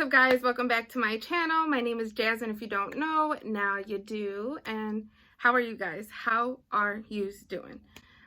up, guys? Welcome back to my channel. My name is Jasmine. If you don't know, now you do. And how are you guys? How are you doing?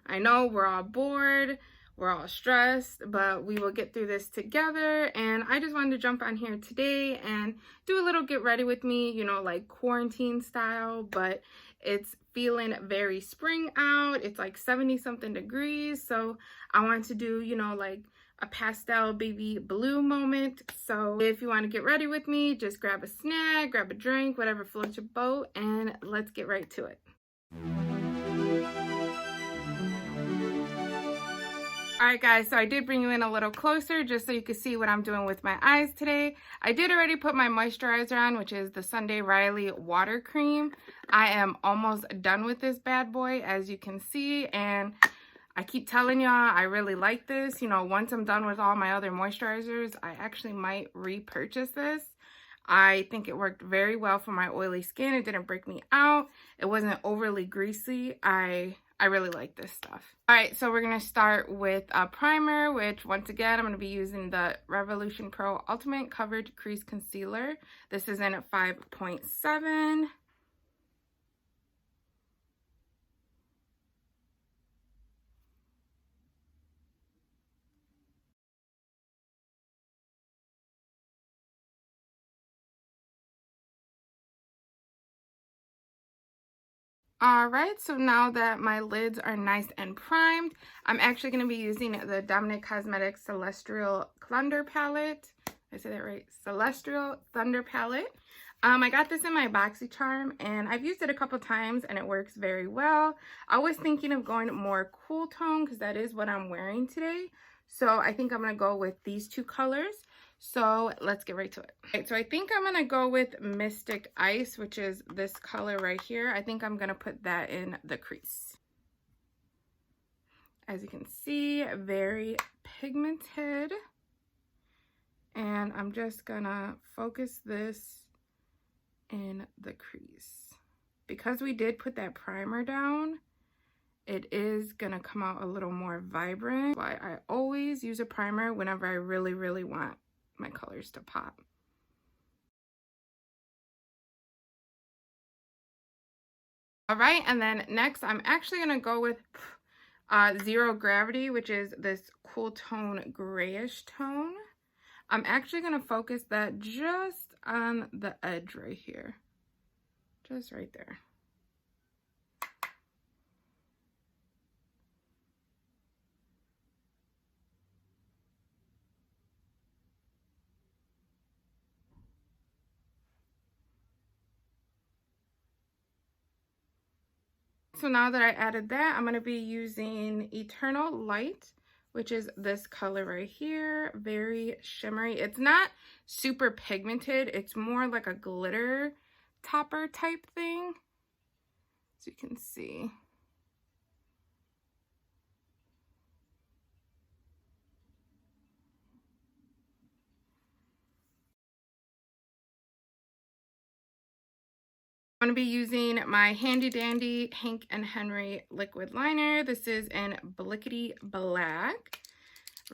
I know we're all bored, we're all stressed, but we will get through this together. And I just wanted to jump on here today and do a little get ready with me, you know, like quarantine style, but it's feeling very spring out. It's like 70 something degrees. So I wanted to do, you know, like a pastel baby blue moment. So if you want to get ready with me, just grab a snack, grab a drink, whatever floats your boat, and let's get right to it. Alright guys, so I did bring you in a little closer just so you can see what I'm doing with my eyes today. I did already put my moisturizer on, which is the Sunday Riley Water Cream. I am almost done with this bad boy, as you can see, and I keep telling y'all I really like this. You know, once I'm done with all my other moisturizers, I actually might repurchase this. I think it worked very well for my oily skin. It didn't break me out. It wasn't overly greasy. I really like this stuff. All right, so we're going to start with a primer, which once again, I'm going to be using the Revolution Pro Ultimate Coverage Crease Concealer. This is in at 5.7. Alright, so now that my lids are nice and primed, I'm actually going to be using the Dominique Cosmetics Celestial Thunder Palette. Did I say that right? Celestial Thunder Palette. I got this in my BoxyCharm, and I've used it a couple times, and it works very well. I was thinking of going more cool tone, because that is what I'm wearing today. So I think I'm going to go with these two colors. So let's get right to it. Okay, so I think I'm going to go with Mystic Ice, which is this color right here. I think I'm going to put that in the crease. As you can see, very pigmented. And I'm just going to focus this in the crease. Because we did put that primer down, it is going to come out a little more vibrant. That's why I always use a primer whenever I really want my colors to pop. All right, and then next I'm actually going to go with Zero Gravity, which is this cool tone grayish tone. I'm actually going to focus that just on the edge right here. Just right there. So now that I added that, I'm going to be using Eternal Light, which is this color right here. Very shimmery. It's not super pigmented. It's more like a glitter topper type thing, as you can see. I'm going to be using my handy dandy Hank and Henry liquid liner. This is in Blickety Black.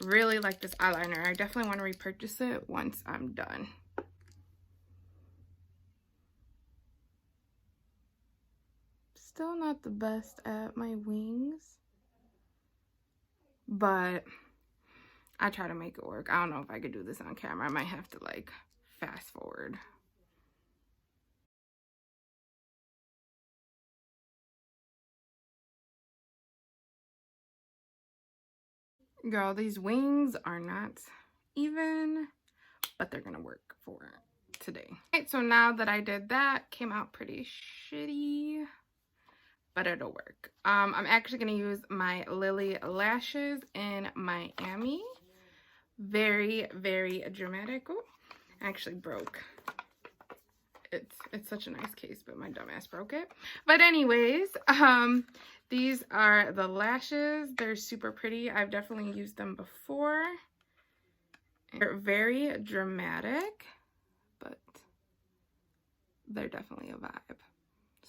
Really like this eyeliner. I definitely want to repurchase it once I'm done. Still not the best at my wings, but I try to make it work. I don't know if I could do this on camera. I might have to like fast forward. Girl, these wings are not even, but they're gonna work for today. Alright, so now that I did that, came out pretty shitty, but it'll work. I'm actually gonna use my Lily lashes in Miami. Very dramatic. Oh, actually broke. It's such a nice case, but my dumbass broke it. But anyways, these are the lashes. They're super pretty. I've definitely used them before. They're very dramatic, but they're definitely a vibe.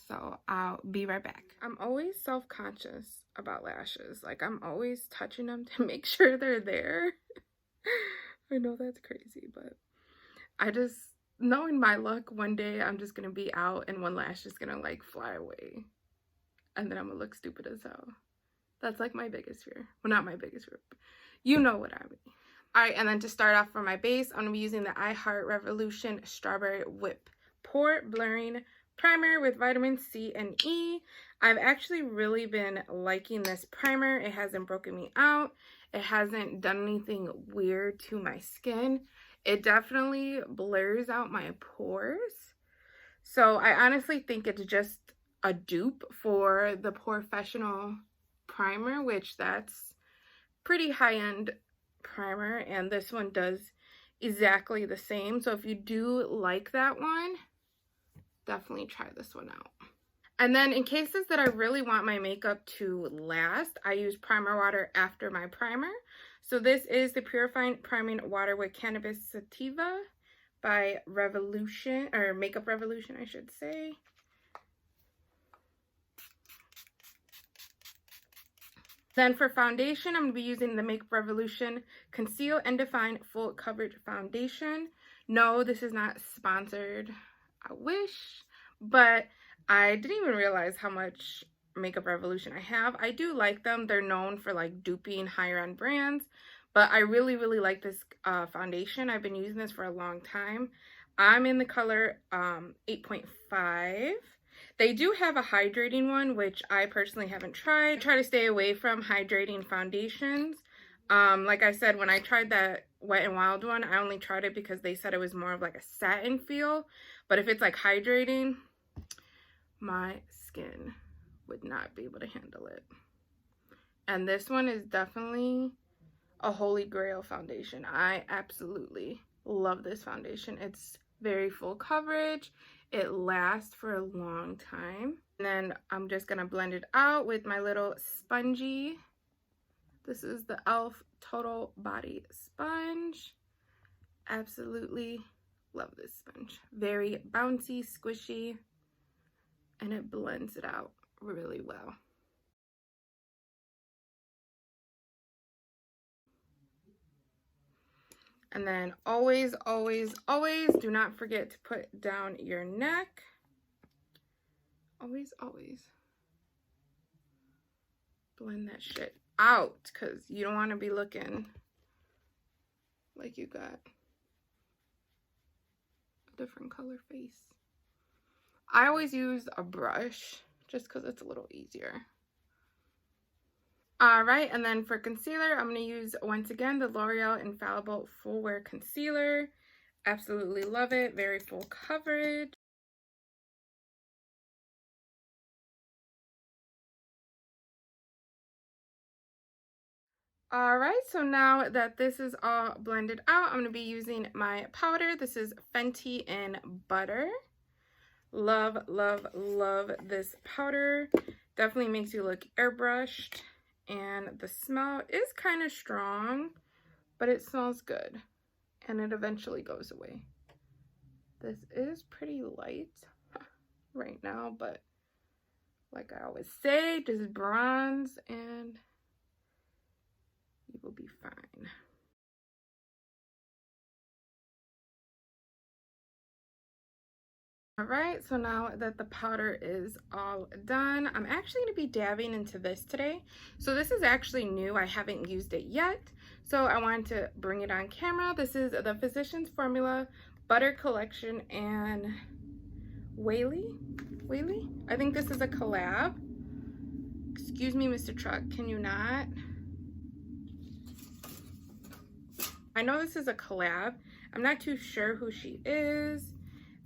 So I'll be right back. I'm always self-conscious about lashes. Like, I'm always touching them to make sure they're there. I know that's crazy, but I just, knowing my luck, one day I'm just gonna be out and one lash is gonna like fly away. And then I'm gonna look stupid as hell. That's like my biggest fear. Well, not my biggest fear. You know what I mean. All right, and then to start off for my base, I'm gonna be using the I Heart Revolution Strawberry Whip Pore Blurring Primer with vitamin C and E. I've actually really been liking this primer. It hasn't broken me out. It hasn't done anything weird to my skin. It definitely blurs out my pores. So I honestly think it's just a dupe for the Professional primer, which that's pretty high-end primer, and this one does exactly the same. So if you do like that one, definitely try this one out. And then in cases that I really want my makeup to last, I use primer water after my primer. So this is the Purifying Priming Water with Canabis Sativa by Revolution, or Makeup Revolution, I should say. Then for foundation, I'm going to be using the Makeup Revolution Conceal and Define Full Coverage Foundation. No, this is not sponsored. I wish, but I didn't even realize how much Makeup Revolution I have. I do like them. They're known for like duping higher end brands, but I really, really like this foundation. I've been using this for a long time. I'm in the color 8.5. They do have a hydrating one, which I personally haven't tried. I try to stay away from hydrating foundations. Like I said, when I tried that Wet n Wild one, I only tried it because they said it was more of like a satin feel. But if it's like hydrating, my skin would not be able to handle it. And this one is definitely a holy grail foundation. I absolutely love this foundation. It's very full coverage. It lasts for a long time. And then I'm just gonna blend it out with my little spongy. This is the e.l.f. Total Body Sponge. Absolutely love this sponge. Very bouncy, squishy, and it blends it out really well. And then always, always, always do not forget to put down your neck. Always, always blend that shit out, because you don't want to be looking like you got a different color face. I always use a brush just because it's a little easier. All right, and then for concealer, I'm going to use, once again, the L'Oreal Infallible Full Wear Concealer. Absolutely love it. Very full coverage. All right, so now that this is all blended out, I'm going to be using my powder. This is Fenty in Butter. Love, love, love this powder. Definitely makes you look airbrushed. And the smell is kind of strong, but it smells good. And it eventually goes away. This is pretty light right now, but like I always say, just bronze and you will be fine. All right, so now that the powder is all done, I'm actually going to be dabbing into this today. So this is actually new. I haven't used it yet, so I wanted to bring it on camera. This is the Physicans Formula Butter Collection and Weylie. I think this is a collab. Excuse me, Mr. Truck, can you not? I know this is a collab. I'm not too sure who she is.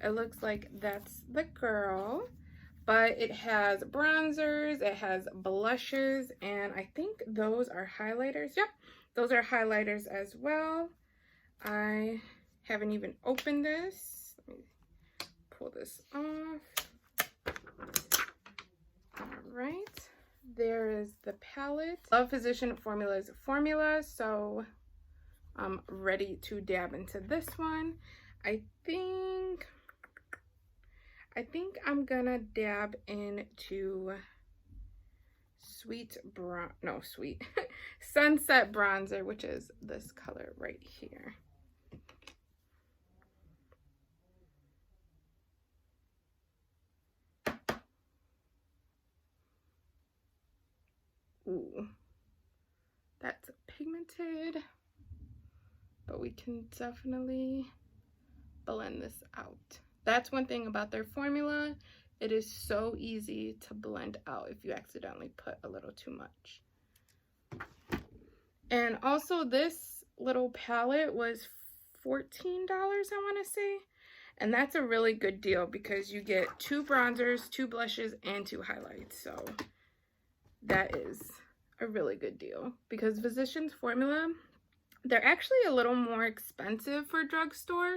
It looks like that's the girl, but it has bronzers, it has blushes, and I think those are highlighters. Yep, those are highlighters as well. I haven't even opened this. Let me pull this off. All right, there is the palette. Love Physician Formula's formula, so I'm ready to dab into this one. I think I'm gonna dab into Sunset Bronzer, which is this color right here. Ooh, that's pigmented, but we can definitely blend this out. That's one thing about their formula. It is so easy to blend out if you accidentally put a little too much. And also this little palette was $14, I want to say. And that's a really good deal because you get 2 bronzers, 2 blushes, and 2 highlights. So that is a really good deal because Physicians formula, they're actually a little more expensive for drugstore.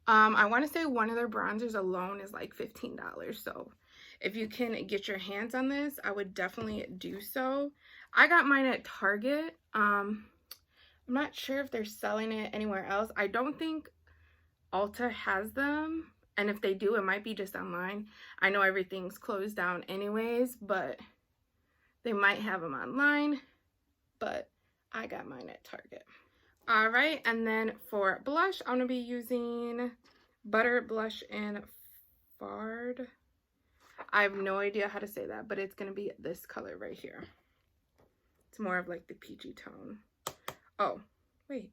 I want to say one of their bronzers alone is like $15. So if you can get your hands on this, I would definitely do so. I got mine at Target. I'm not sure if they're selling it anywhere else. I don't think Ulta has them. And if they do, it might be just online. I know everything's closed down anyways, but they might have them online. But I got mine at Target. All right, and then for blush, I'm gonna be using Butter Blush in Fard. I have no idea how to say that, but it's gonna be this color right here. It's more of like the peachy tone. Oh, wait.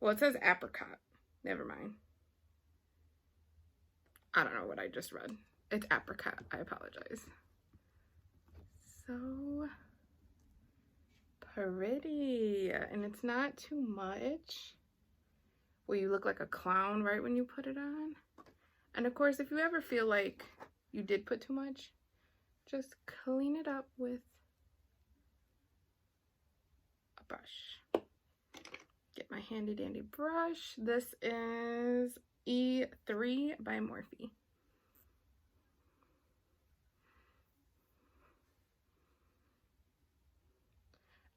Well, it says apricot. Never mind. I don't know what I just read. It's apricot. I apologize. So pretty, and it's not too much where you look like a clown right when you put it on. And of course, if you ever feel like you did put too much, just clean it up with a brush. Get my handy dandy brush. This is E3 by Morphe.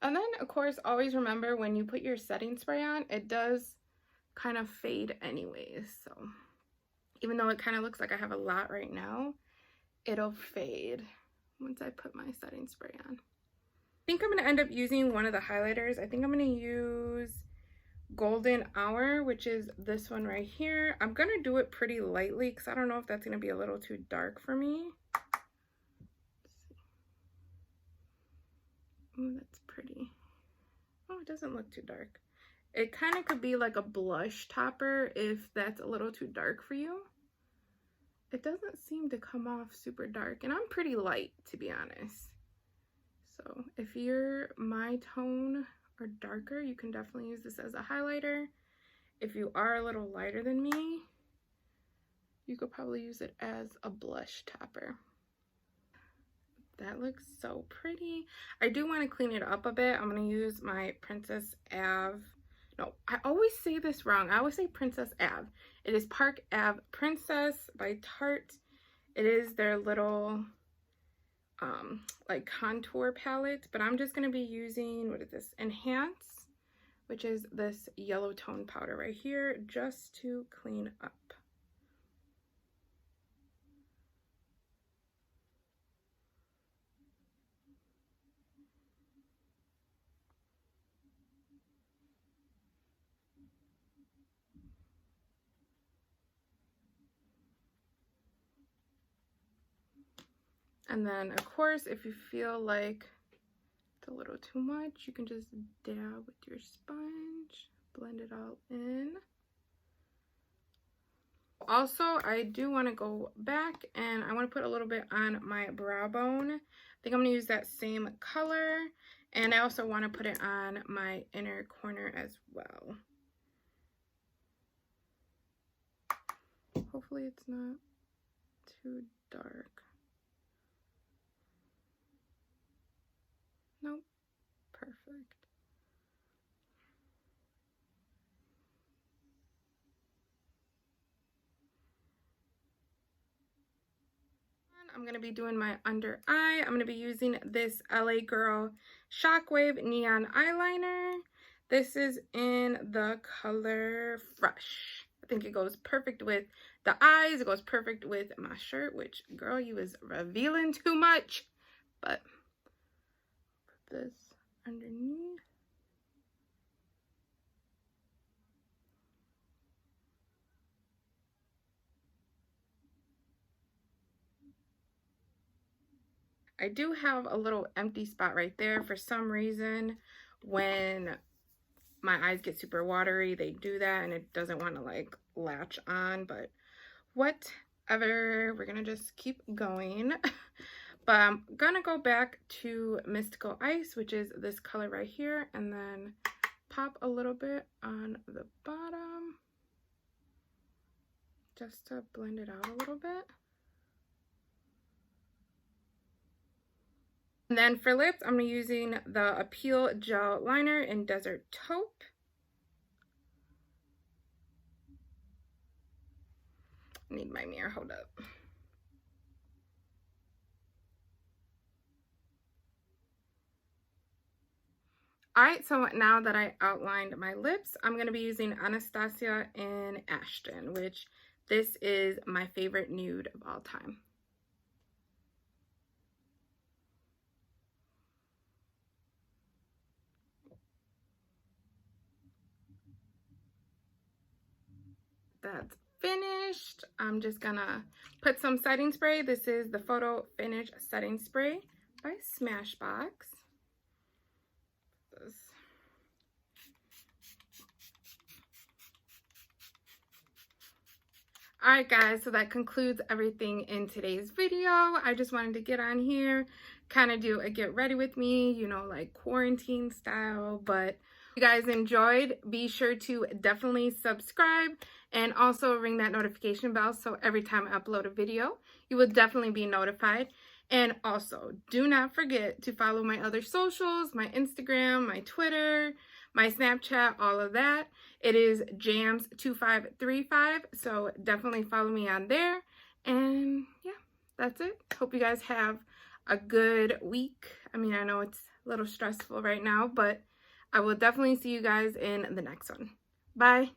And then, of course, always remember when you put your setting spray on, it does kind of fade anyways. So even though it kind of looks like I have a lot right now, it'll fade once I put my setting spray on. I think I'm going to end up using one of the highlighters. I think I'm going to use Golden Hour, which is this one right here. I'm going to do it pretty lightly because I don't know if that's going to be a little too dark for me. Oh, that's pretty. Oh, it doesn't look too dark. It kind of could be like a blush topper if that's a little too dark for you. It doesn't seem to come off super dark, and I'm pretty light, to be honest. So if you're my tone or darker, you can definitely use this as a highlighter. If you are a little lighter than me, you could probably use it as a blush topper. That looks so pretty. I do want to clean it up a bit. I'm going to use my Princess Ave. No, I always say this wrong. I always say Princess Ave. It is Park Ave Princess by Tarte. It is their little like contour palette, but I'm just going to be using, what is this? Enhance, which is this yellow tone powder right here, just to clean up. And then, of course, if you feel like it's a little too much, you can just dab with your sponge, blend it all in. Also, I do want to go back and I want to put a little bit on my brow bone. I think I'm going to use that same color. And I also want to put it on my inner corner as well. Hopefully it's not too dark. Nope. Perfect. I'm going to be doing my under eye. I'm going to be using this LA Girl ShockWave Neon Eyeliner. This is in the color Fresh. I think it goes perfect with the eyes. It goes perfect with my shirt, which, girl, you is revealing too much. But put this underneath. I do have a little empty spot right there. For some reason, when my eyes get super watery, they do that and it doesn't want to like latch on, but whatever, we're gonna just keep going. But I'm gonna go back to Mystical Ice, which is this color right here, and then pop a little bit on the bottom just to blend it out a little bit. And then for lips, I'm using the Appeal Gel Liner in Desert Taupe. I need my mirror, hold up. Alright, so now that I outlined my lips, I'm going to be using Anastasia in Ashton, which this is my favorite nude of all time. That's finished. I'm just gonna put some setting spray. This is the Photo Finish Setting Spray by Smashbox. Alright guys, so that concludes everything in today's video. I just wanted to get on here, kind of do a get ready with me, you know, like quarantine style. But if you guys enjoyed, be sure to definitely subscribe and also ring that notification bell so every time I upload a video, you will definitely be notified. And also, do not forget to follow my other socials, my Instagram, my Twitter, my Snapchat, all of that. It is jams2535, so definitely follow me on there. And yeah, that's it. Hope you guys have a good week. I mean, I know it's a little stressful right now, but I will definitely see you guys in the next one. Bye.